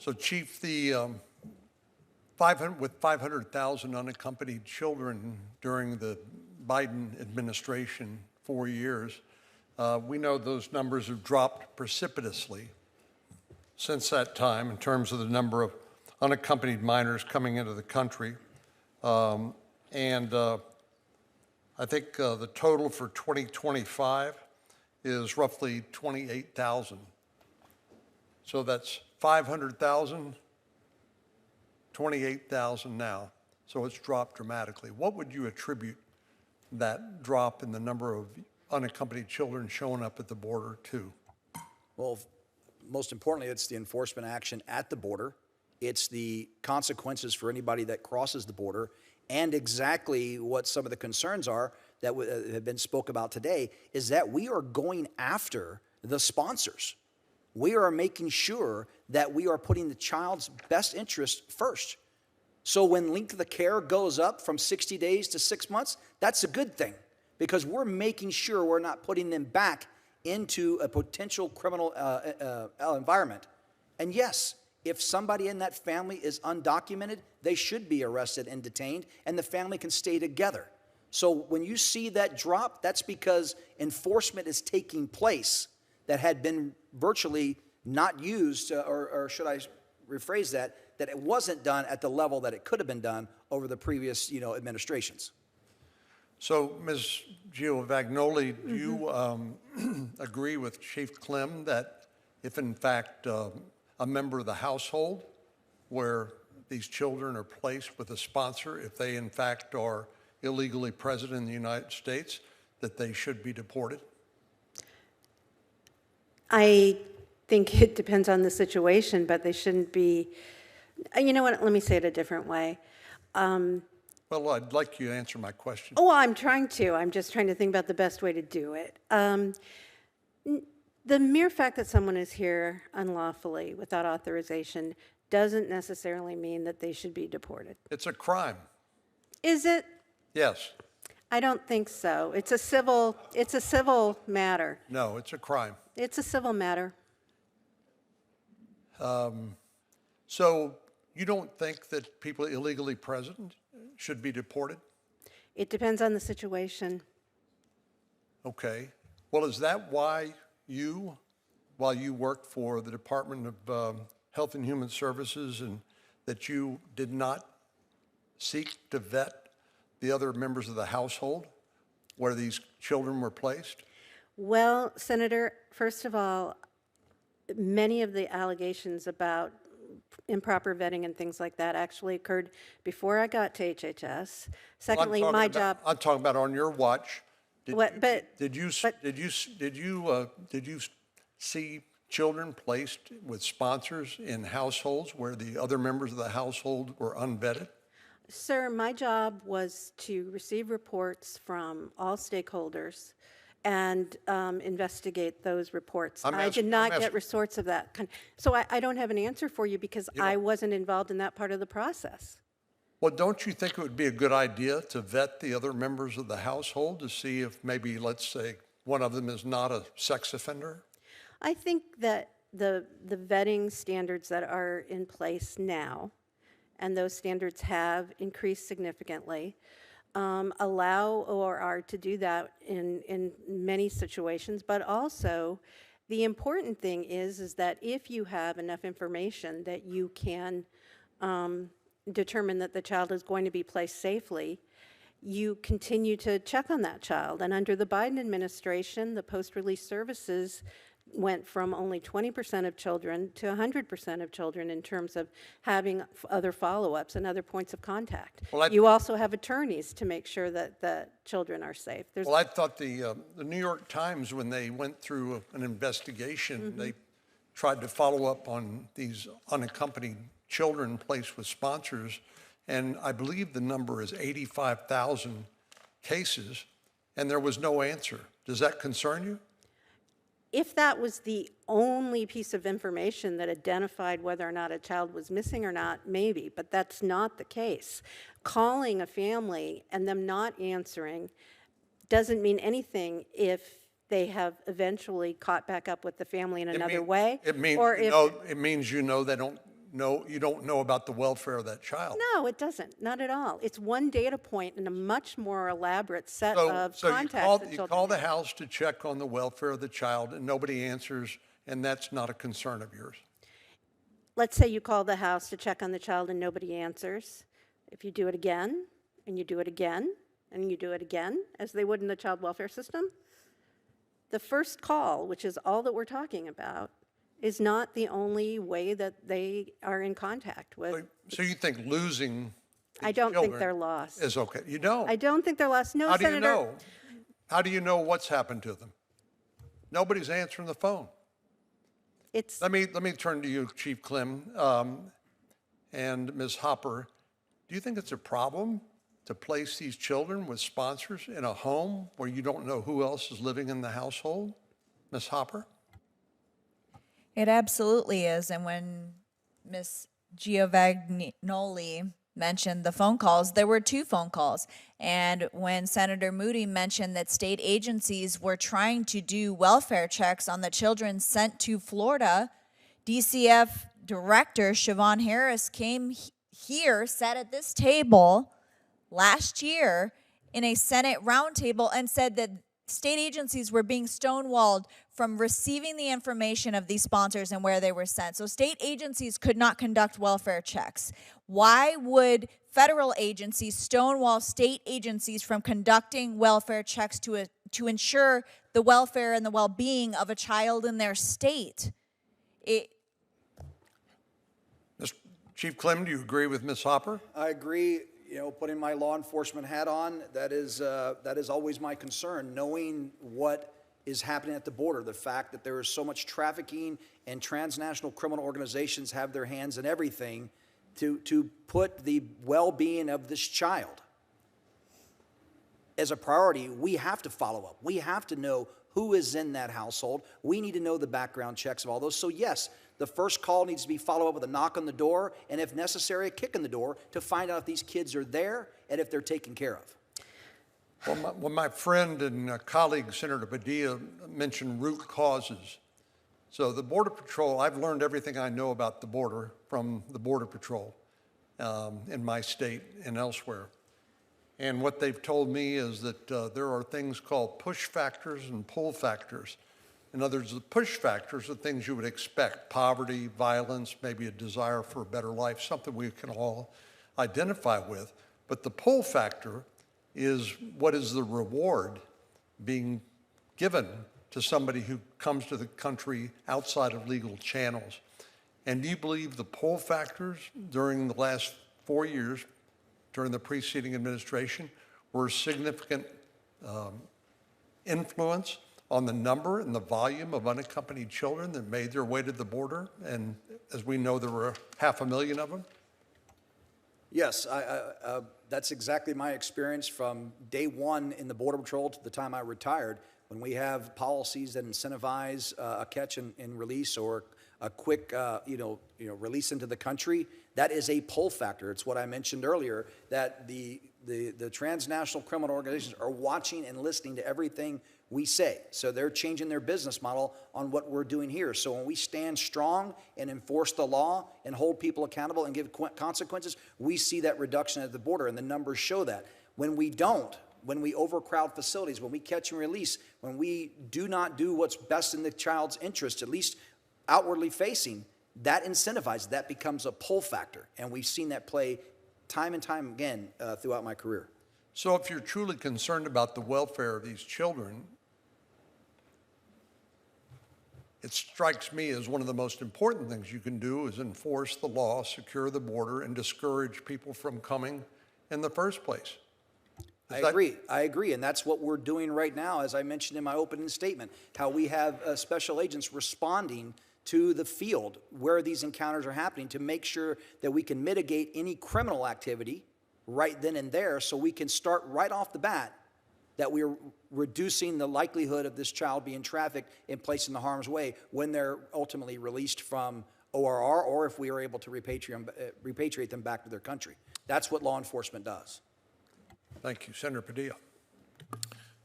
So, Chief, with 500,000 unaccompanied children during the Biden administration, 4 years, we know those numbers have dropped precipitously since that time in terms of the number of unaccompanied minors coming into the country. I think the total for 2025 is roughly 28,000. So that's 500,000, 28,000 now. So it's dropped dramatically. What would you attribute that drop in the number of unaccompanied children showing up at the border to? Well, most importantly, it's the enforcement action at the border. It's the consequences for anybody that crosses the border, and exactly what some of the concerns are that have been spoke about today is that we are going after the sponsors. We are making sure that we are putting the child's best interest first. So when length of care goes up from 60 days to 6 months, that's a good thing, because we're making sure we're not putting them back into a potential criminal environment. And yes, if somebody in that family is undocumented, they should be arrested and detained, and the family can stay together. So when you see that drop, that's because enforcement is taking place that had been virtually not used, or should I rephrase that it wasn't done at the level that it could have been done over the previous, administrations. So, Ms. Giovagnoli, do you agree with Chief Clem that if in fact a member of the household where these children are placed with a sponsor, if they in fact are illegally present in the United States, that they should be deported? I think it depends on the situation, but they shouldn't be. You know what? Let me say it a different way. Well, I'd like you to answer my question. Oh, well, I'm trying to. I'm just trying to think about the best way to do it. The mere fact that someone is here unlawfully without authorization doesn't necessarily mean that they should be deported. It's a crime. Is it? Yes. I don't think so. It's a civil matter. No, it's a crime. It's a civil matter. So you don't think that people illegally present should be deported? It depends on the situation. Okay. Well, is that why while you worked for the Department of Health and Human Services, and that you did not seek to vet the other members of the household where these children were placed? Well, Senator, first of all, many of the allegations about improper vetting and things like that actually occurred before I got to HHS. Secondly, my job. I'm talking about on your watch. Did you see children placed with sponsors in households where the other members of the household were unvetted? Sir, my job was to receive reports from all stakeholders and investigate those reports. I did not get reports of that kind. So I don't have an answer for you because I wasn't involved in that part of the process. Well, don't you think it would be a good idea to vet the other members of the household to see if maybe, let's say, one of them is not a sex offender? I think that the vetting standards that are in place now, and those standards have increased significantly, allow ORR to do that in many situations, but also the important thing is that if you have enough information that you can determine that the child is going to be placed safely, you continue to check on that child. And under the Biden administration, the post-release services went from only 20% of children to 100% of children in terms of having other follow-ups and other points of contact. Well, you also have attorneys to make sure that the children are safe. Well, I thought the New York Times, when they went through an investigation, they tried to follow up on these unaccompanied children placed with sponsors, and I believe the number is 85,000 cases, and there was no answer. Does that concern you? If that was the only piece of information that identified whether or not a child was missing or not, maybe, but that's not the case. Calling a family and them not answering doesn't mean anything if they have eventually caught back up with the family in another way. It means they you don't know about the welfare of that child. No, it doesn't, not at all. It's one data point in a much more elaborate set of So contacts that you children call the have. house to check on the welfare of the child and nobody answers, and that's not a concern of yours. Let's say you call the house to check on the child and nobody answers. If you do it again, and you do it again, and you do it again, as they would in the child welfare system, the first call, which is all that we're talking about, is not the only way that they are in contact with. So you think losing I these don't think children they're lost. is okay? You don't? I don't think they're lost. No, How do you Senator. know? How do you know what's happened to them? Nobody's answering the phone. It's, Let me turn to you, Chief Clem, and Ms. Hopper. Do you think it's a problem to place these children with sponsors in a home where you don't know who else is living in the household? Ms. Hopper? It absolutely is. And when Ms. Giovagnoli mentioned the phone calls, there were 2 phone calls. And when Senator Moody mentioned that state agencies were trying to do welfare checks on the children sent to Florida, DCF Director Siobhan Harris came here, sat at this table last year in a Senate roundtable and said that state agencies were being stonewalled from receiving the information of these sponsors and where they were sent. So state agencies could not conduct welfare checks. Why would federal agencies stonewall state agencies from conducting welfare checks to ensure the welfare and the well-being of a child in their state? Chief Clem, do you agree with Ms. Hopper? I agree. You know, putting my law enforcement hat on, that is always my concern, knowing what is happening at the border, the fact that there is so much trafficking and transnational criminal organizations have their hands in everything to put the well-being of this child as a priority. We have to follow up. We have to know who is in that household. We need to know the background checks of all those. So yes, the first call needs to be followed up with a knock on the door, and if necessary, a kick in the door to find out if these kids are there and if they're taken care of. Well, my friend and colleague, Senator Padilla, mentioned root causes. So the Border Patrol, I've learned everything I know about the border from the Border Patrol in my state and elsewhere. And what they've told me is that there are things called push factors and pull factors. In other words, the push factors are things you would expect: poverty, violence, maybe a desire for a better life, something we can all identify with. But the pull factor is what is the reward being given to somebody who comes to the country outside of legal channels. And do you believe the pull factors during the last 4 years, during the preceding administration, were a significant influence on the number and the volume of unaccompanied children that made their way to the border? And as we know, there were 500,000 of them. Yes, that's exactly my experience from day one in the Border Patrol to the time I retired. When we have policies that incentivize a catch and release or a quick release into the country, that is a pull factor. It's what I mentioned earlier, that the transnational criminal organizations are watching and listening to everything we say. So they're changing their business model on what we're doing here. So when we stand strong and enforce the law and hold people accountable and give consequences, we see that reduction at the border, and the numbers show that. When we don't, when we overcrowd facilities, when we catch and release, when we do not do what's best in the child's interest, at least outwardly facing, that incentivizes, that becomes a pull factor. And we've seen that play time and time again throughout my career. So if you're truly concerned about the welfare of these children, it strikes me as one of the most important things you can do is enforce the law, secure the border, and discourage people from coming in the first place. I agree, and that's what we're doing right now, as I mentioned in my opening statement, how we have special agents responding to the field where these encounters are happening to make sure that we can mitigate any criminal activity right then and there, so we can start right off the bat that we're reducing the likelihood of this child being trafficked and placed in the harm's way when they're ultimately released from ORR, or if we are able to repatriate them back to their country. That's what law enforcement does. Thank you. Senator Padilla.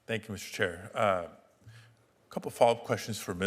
Thank you, Mr. Chair. A couple follow-up questions for Ms.